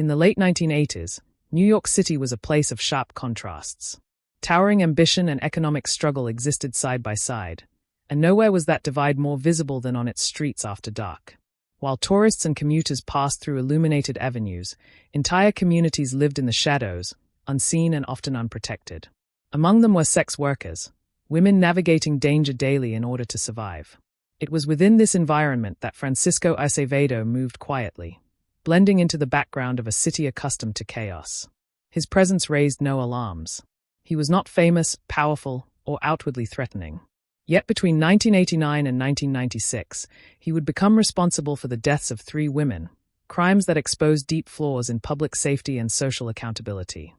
In the late 1980s, New York City was a place of sharp contrasts. Towering ambition and economic struggle existed side by side, and nowhere was that divide more visible than on its streets after dark. While tourists and commuters passed through illuminated avenues, entire communities lived in the shadows, unseen and often unprotected. Among them were sex workers, women navigating danger daily in order to survive. It was within this environment that Francisco Acevedo moved quietly, blending into the background of a city accustomed to chaos. His presence raised no alarms. He was not famous, powerful, or outwardly threatening. Yet between 1989 and 1996, he would become responsible for the deaths of 3 women, crimes that exposed deep flaws in public safety and social accountability.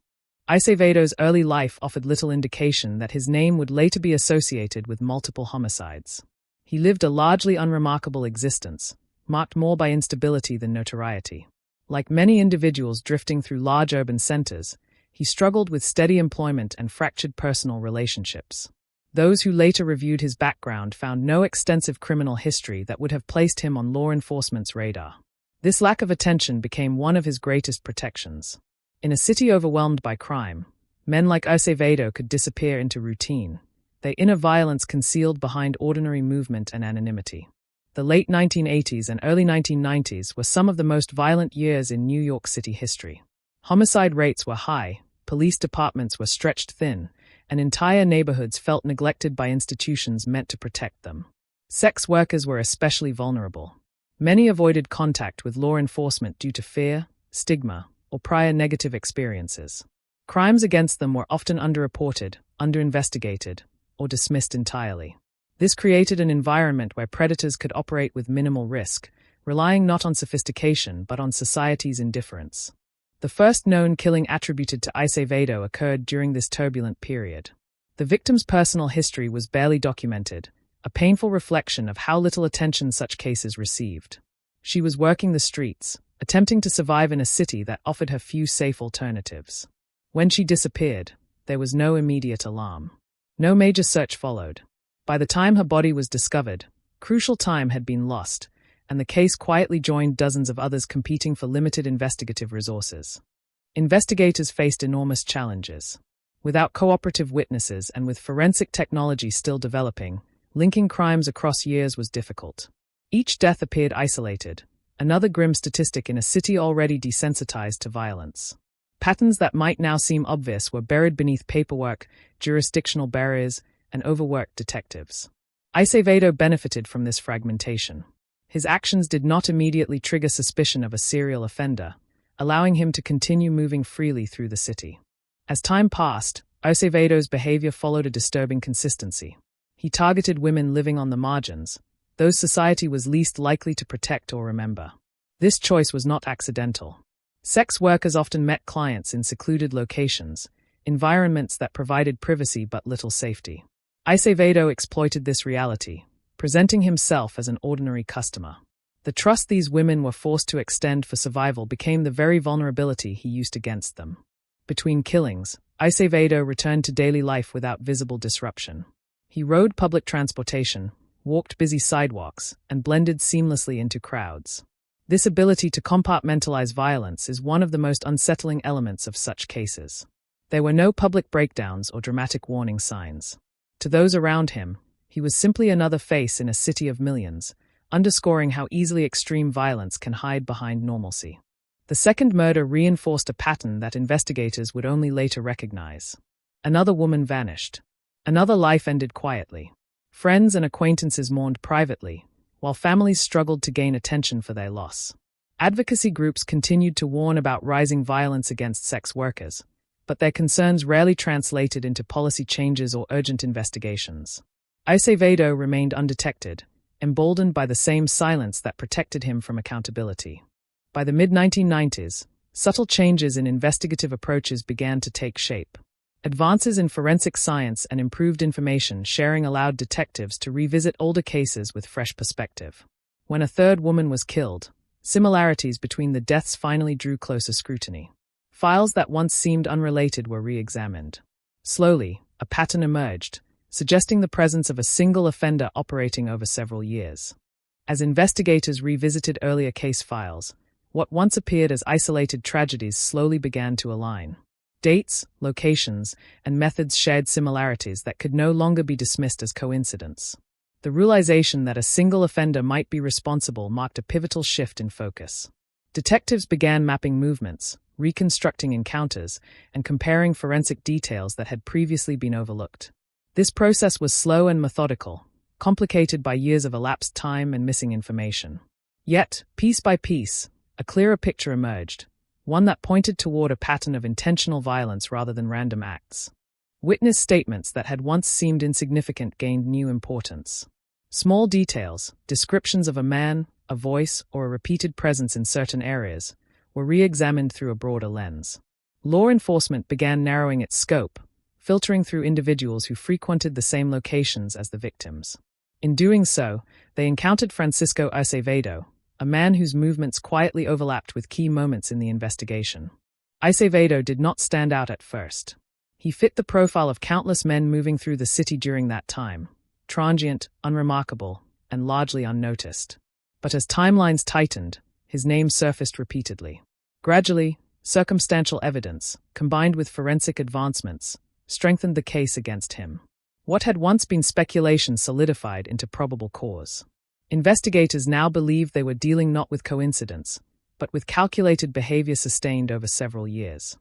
Acevedo's early life offered little indication that his name would later be associated with multiple homicides. He lived a largely unremarkable existence, marked more by instability than notoriety. Like many individuals drifting through large urban centers, he struggled with steady employment and fractured personal relationships. Those who later reviewed his background found no extensive criminal history that would have placed him on law enforcement's radar. This lack of attention became one of his greatest protections. In a city overwhelmed by crime, men like Acevedo could disappear into routine, their inner violence concealed behind ordinary movement and anonymity. The late 1980s and early 1990s were some of the most violent years in New York City history. Homicide rates were high, police departments were stretched thin, and entire neighborhoods felt neglected by institutions meant to protect them. Sex workers were especially vulnerable. Many avoided contact with law enforcement due to fear, stigma, or prior negative experiences. Crimes against them were often underreported, underinvestigated, or dismissed entirely. This created an environment where predators could operate with minimal risk, relying not on sophistication but on society's indifference. The first known killing attributed to Acevedo occurred during this turbulent period. The victim's personal history was barely documented, a painful reflection of how little attention such cases received. She was working the streets, attempting to survive in a city that offered her few safe alternatives. When she disappeared, there was no immediate alarm. No major search followed. By the time her body was discovered, crucial time had been lost, and the case quietly joined dozens of others competing for limited investigative resources. Investigators faced enormous challenges. Without cooperative witnesses and with forensic technology still developing, linking crimes across years was difficult. Each death appeared isolated, another grim statistic in a city already desensitized to violence. Patterns that might now seem obvious were buried beneath paperwork, jurisdictional barriers, and overworked detectives. Acevedo benefited from this fragmentation. His actions did not immediately trigger suspicion of a serial offender, allowing him to continue moving freely through the city. As time passed, Acevedo's behavior followed a disturbing consistency. He targeted women living on the margins, those society was least likely to protect or remember. This choice was not accidental. Sex workers often met clients in secluded locations, environments that provided privacy but little safety. Acevedo exploited this reality, presenting himself as an ordinary customer. The trust these women were forced to extend for survival became the very vulnerability he used against them. Between killings, Acevedo returned to daily life without visible disruption. He rode public transportation, walked busy sidewalks, and blended seamlessly into crowds. This ability to compartmentalize violence is one of the most unsettling elements of such cases. There were no public breakdowns or dramatic warning signs. To those around him, he was simply another face in a city of millions, underscoring how easily extreme violence can hide behind normalcy. The second murder reinforced a pattern that investigators would only later recognize. Another woman vanished. Another life ended quietly. Friends and acquaintances mourned privately, while families struggled to gain attention for their loss. Advocacy groups continued to warn about rising violence against sex workers, but their concerns rarely translated into policy changes or urgent investigations. Acevedo remained undetected, emboldened by the same silence that protected him from accountability. By the mid-1990s, subtle changes in investigative approaches began to take shape. Advances in forensic science and improved information sharing allowed detectives to revisit older cases with fresh perspective. When a third woman was killed, similarities between the deaths finally drew closer scrutiny. Files that once seemed unrelated were re-examined. Slowly, a pattern emerged, suggesting the presence of a single offender operating over several years. As investigators revisited earlier case files, What once appeared as isolated tragedies slowly began to align. Dates, locations, and methods shared similarities that could no longer be dismissed as coincidence. The realization that a single offender might be responsible marked a pivotal shift in focus. Detectives began mapping movements, reconstructing encounters, and comparing forensic details that had previously been overlooked. This process was slow and methodical, complicated by years of elapsed time and missing information. Yet, piece by piece, a clearer picture emerged, one that pointed toward a pattern of intentional violence rather than random acts. Witness statements that had once seemed insignificant gained new importance. Small details, descriptions of a man, a voice, or a repeated presence in certain areas, were re-examined through a broader lens. Law enforcement began narrowing its scope, filtering through individuals who frequented the same locations as the victims. In doing so, they encountered Francisco Acevedo, a man whose movements quietly overlapped with key moments in the investigation. Acevedo did not stand out at first. He fit the profile of countless men moving through the city during that time, transient, unremarkable, and largely unnoticed. But as timelines tightened, his name surfaced repeatedly. Gradually, circumstantial evidence, combined with forensic advancements, strengthened the case against him. What had once been speculation solidified into probable cause. Investigators now believed they were dealing not with coincidence, but with calculated behavior sustained over several years.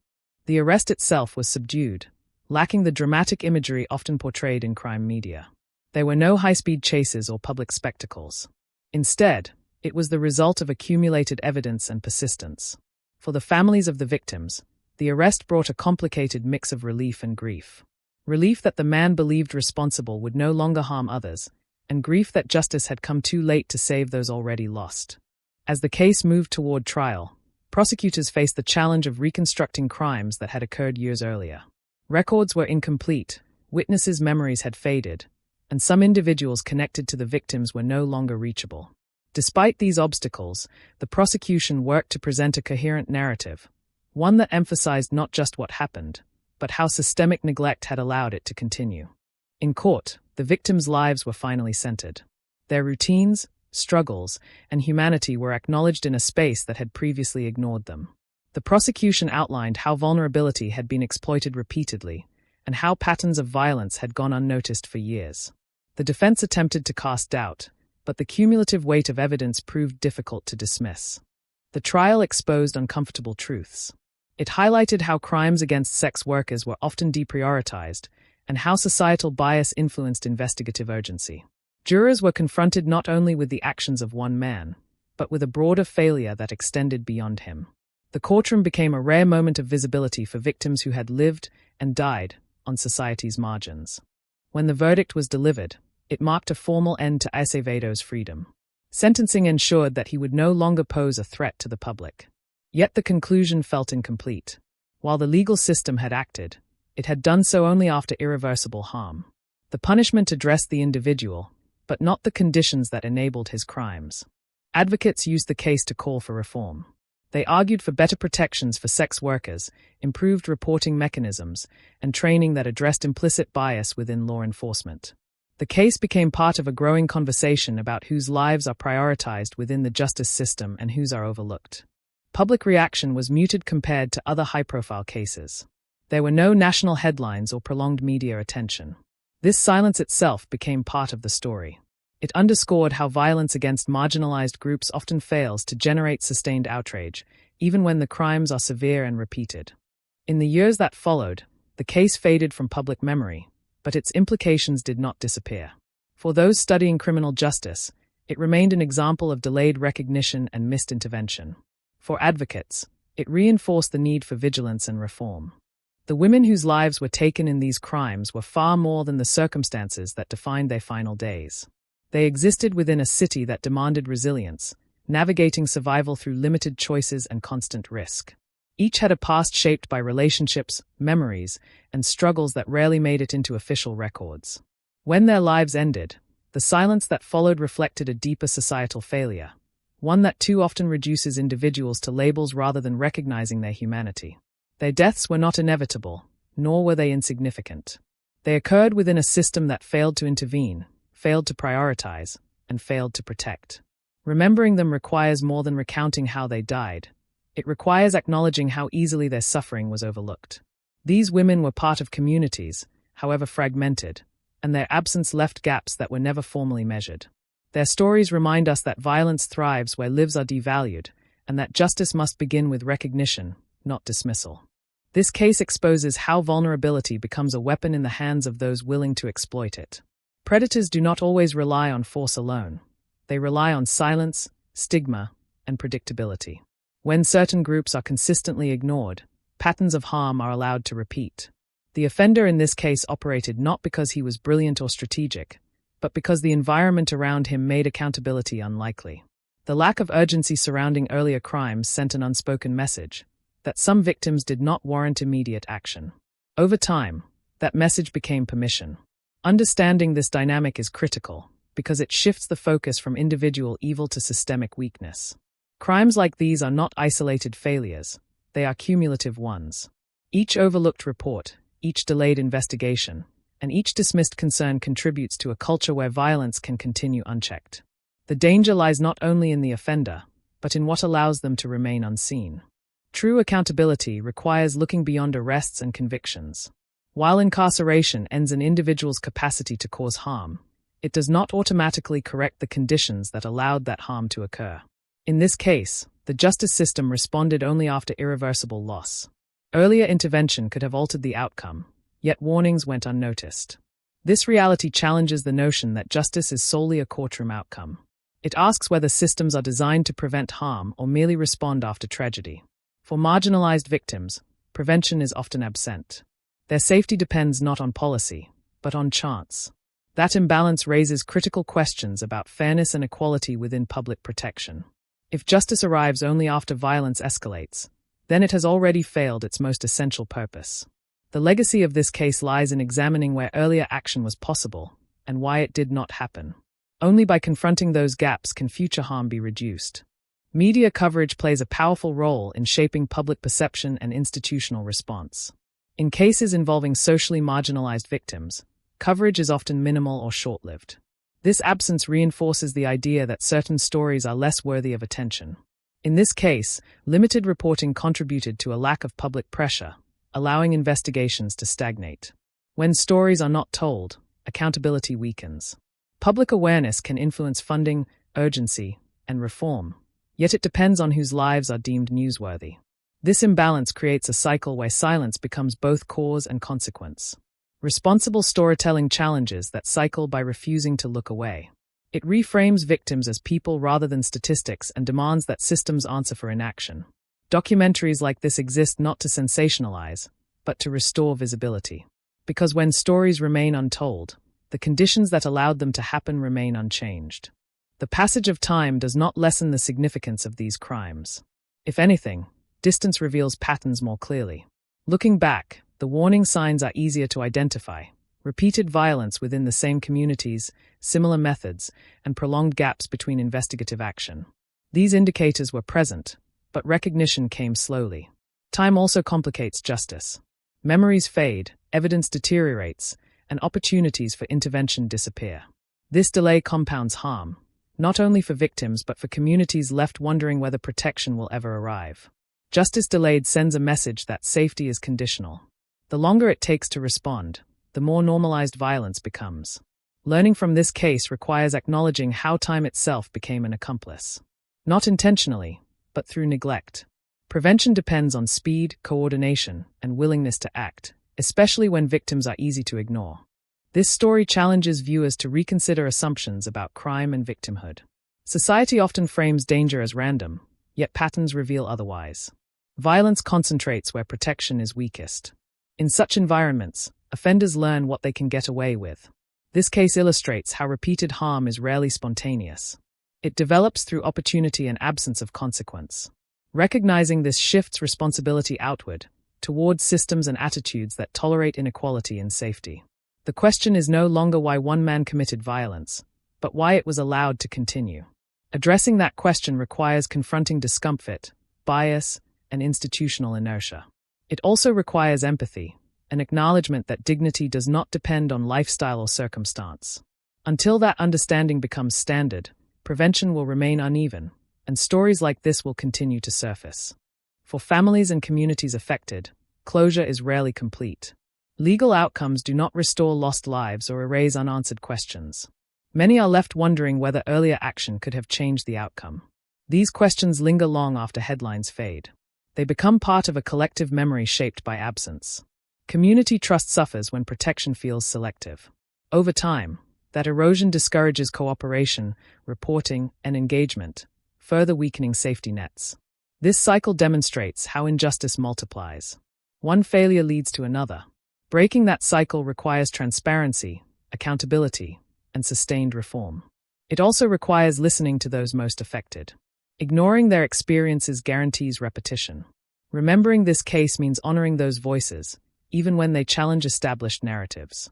The arrest itself was subdued, lacking the dramatic imagery often portrayed in crime media. There were no high-speed chases or public spectacles. Instead, it was the result of accumulated evidence and persistence. For the families of the victims, the arrest brought a complicated mix of relief and grief. Relief that the man believed responsible would no longer harm others, and grief that justice had come too late to save those already lost. As the case moved toward trial, prosecutors faced the challenge of reconstructing crimes that had occurred years earlier. Records were incomplete, witnesses' memories had faded, and some individuals connected to the victims were no longer reachable. Despite these obstacles, the prosecution worked to present a coherent narrative, one that emphasized not just what happened, but how systemic neglect had allowed it to continue. In court, the victims' lives were finally centered. Their routines, struggles, and humanity were acknowledged in a space that had previously ignored them. The prosecution outlined how vulnerability had been exploited repeatedly, and how patterns of violence had gone unnoticed for years. The defense attempted to cast doubt, but the cumulative weight of evidence proved difficult to dismiss. The trial exposed uncomfortable truths. It highlighted how crimes against sex workers were often deprioritized, and how societal bias influenced investigative urgency. Jurors were confronted not only with the actions of one man, but with a broader failure that extended beyond him. The courtroom became a rare moment of visibility for victims who had lived and died on society's margins. When the verdict was delivered, it marked a formal end to Acevedo's freedom. Sentencing ensured that he would no longer pose a threat to the public. Yet the conclusion felt incomplete. While the legal system had acted, it had done so only after irreversible harm. The punishment addressed the individual, but not the conditions that enabled his crimes. Advocates used the case to call for reform. They argued for better protections for sex workers, improved reporting mechanisms, and training that addressed implicit bias within law enforcement. The case became part of a growing conversation about whose lives are prioritized within the justice system and whose are overlooked. Public reaction was muted compared to other high-profile cases. There were no national headlines or prolonged media attention. This silence itself became part of the story. It underscored how violence against marginalized groups often fails to generate sustained outrage, even when the crimes are severe and repeated. In the years that followed, the case faded from public memory, but its implications did not disappear. For those studying criminal justice, it remained an example of delayed recognition and missed intervention. For advocates, it reinforced the need for vigilance and reform. The women whose lives were taken in these crimes were far more than the circumstances that defined their final days. They existed within a city that demanded resilience, navigating survival through limited choices and constant risk. Each had a past shaped by relationships, memories, and struggles that rarely made it into official records. When their lives ended, the silence that followed reflected a deeper societal failure, one that too often reduces individuals to labels rather than recognizing their humanity. Their deaths were not inevitable, nor were they insignificant. They occurred within a system that failed to intervene, failed to prioritize, and failed to protect. Remembering them requires more than recounting how they died. It requires acknowledging how easily their suffering was overlooked. These women were part of communities, however fragmented, and their absence left gaps that were never formally measured. Their stories remind us that violence thrives where lives are devalued, and that justice must begin with recognition, not dismissal. This case exposes how vulnerability becomes a weapon in the hands of those willing to exploit it. Predators do not always rely on force alone. They rely on silence, stigma, and predictability. When certain groups are consistently ignored, patterns of harm are allowed to repeat. The offender in this case operated not because he was brilliant or strategic, but because the environment around him made accountability unlikely. The lack of urgency surrounding earlier crimes sent an unspoken message that some victims did not warrant immediate action. Over time, that message became permission. Understanding this dynamic is critical because it shifts the focus from individual evil to systemic weakness. Crimes like these are not isolated failures, they are cumulative ones. Each overlooked report, each delayed investigation, and each dismissed concern contributes to a culture where violence can continue unchecked. The danger lies not only in the offender, but in what allows them to remain unseen. True accountability requires looking beyond arrests and convictions. While incarceration ends an individual's capacity to cause harm, it does not automatically correct the conditions that allowed that harm to occur. In this case, the justice system responded only after irreversible loss. Earlier intervention could have altered the outcome, yet warnings went unnoticed. This reality challenges the notion that justice is solely a courtroom outcome. It asks whether systems are designed to prevent harm or merely respond after tragedy. For marginalized victims, prevention is often absent. Their safety depends not on policy, but on chance. That imbalance raises critical questions about fairness and equality within public protection. If justice arrives only after violence escalates, then it has already failed its most essential purpose. The legacy of this case lies in examining where earlier action was possible and why it did not happen. Only by confronting those gaps can future harm be reduced. Media coverage plays a powerful role in shaping public perception and institutional response. In cases involving socially marginalized victims, coverage is often minimal or short-lived. This absence reinforces the idea that certain stories are less worthy of attention. In this case, limited reporting contributed to a lack of public pressure, allowing investigations to stagnate. When stories are not told, accountability weakens. Public awareness can influence funding, urgency, and reform, yet it depends on whose lives are deemed newsworthy. This imbalance creates a cycle where silence becomes both cause and consequence. Responsible storytelling challenges that cycle by refusing to look away. It reframes victims as people rather than statistics and demands that systems answer for inaction. Documentaries like this exist not to sensationalize, but to restore visibility. Because when stories remain untold, the conditions that allowed them to happen remain unchanged. The passage of time does not lessen the significance of these crimes. If anything, distance reveals patterns more clearly. Looking back, the warning signs are easier to identify. Repeated violence within the same communities, similar methods, and prolonged gaps between investigative action. These indicators were present, but recognition came slowly. Time also complicates justice. Memories fade, evidence deteriorates, and opportunities for intervention disappear. This delay compounds harm, not only for victims but for communities left wondering whether protection will ever arrive. Justice delayed sends a message that safety is conditional. The longer it takes to respond, the more normalized violence becomes. Learning from this case requires acknowledging how time itself became an accomplice. Not intentionally, but through neglect. Prevention depends on speed, coordination, and willingness to act, especially when victims are easy to ignore. This story challenges viewers to reconsider assumptions about crime and victimhood. Society often frames danger as random, yet patterns reveal otherwise. Violence concentrates where protection is weakest. In such environments, offenders learn what they can get away with. This case illustrates how repeated harm is rarely spontaneous. It develops through opportunity and absence of consequence. Recognizing this shifts responsibility outward, towards systems and attitudes that tolerate inequality and safety. The question is no longer why one man committed violence, but why it was allowed to continue. Addressing that question requires confronting discomfort, bias, and institutional inertia. It also requires empathy, an acknowledgement that dignity does not depend on lifestyle or circumstance. Until that understanding becomes standard, prevention will remain uneven, and stories like this will continue to surface. For families and communities affected, closure is rarely complete. Legal outcomes do not restore lost lives or erase unanswered questions. Many are left wondering whether earlier action could have changed the outcome. These questions linger long after headlines fade. They become part of a collective memory shaped by absence. Community trust suffers when protection feels selective. Over time, that erosion discourages cooperation, reporting, and engagement, further weakening safety nets. This cycle demonstrates how injustice multiplies. One failure leads to another. Breaking that cycle requires transparency, accountability, and sustained reform. It also requires listening to those most affected. Ignoring their experiences guarantees repetition. Remembering this case means honoring those voices, even when they challenge established narratives.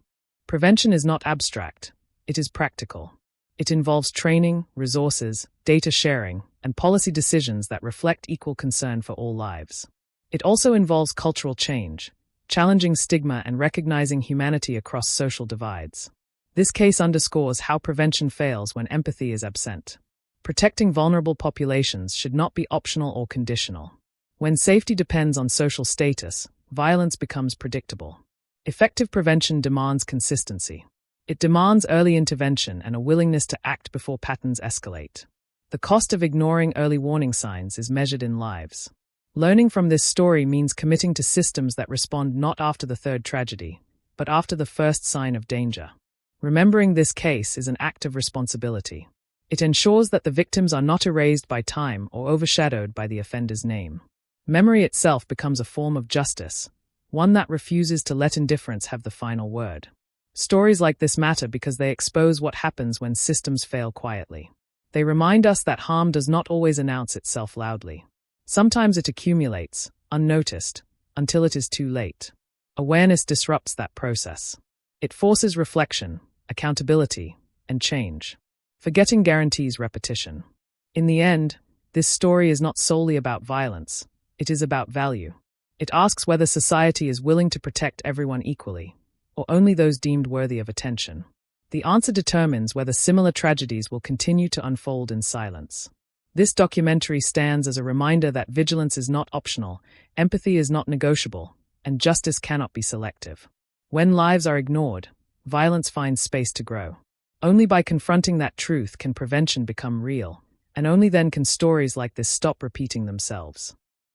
Prevention is not abstract, it is practical. It involves training, resources, data sharing, and policy decisions that reflect equal concern for all lives. It also involves cultural change, challenging stigma and recognizing humanity across social divides. This case underscores how prevention fails when empathy is absent. Protecting vulnerable populations should not be optional or conditional. When safety depends on social status, violence becomes predictable. Effective prevention demands consistency. It demands early intervention and a willingness to act before patterns escalate. The cost of ignoring early warning signs is measured in lives. Learning from this story means committing to systems that respond not after the third tragedy, but after the first sign of danger. Remembering this case is an act of responsibility. It ensures that the victims are not erased by time or overshadowed by the offender's name. Memory itself becomes a form of justice, one that refuses to let indifference have the final word. Stories like this matter because they expose what happens when systems fail quietly. They remind us that harm does not always announce itself loudly. Sometimes it accumulates, unnoticed, until it is too late. Awareness disrupts that process. It forces reflection, accountability, and change. Forgetting guarantees repetition. In the end, this story is not solely about violence, it is about value. It asks whether society is willing to protect everyone equally, or only those deemed worthy of attention. The answer determines whether similar tragedies will continue to unfold in silence. This documentary stands as a reminder that vigilance is not optional, empathy is not negotiable, and justice cannot be selective. When lives are ignored, violence finds space to grow. Only by confronting that truth can prevention become real, and only then can stories like this stop repeating themselves.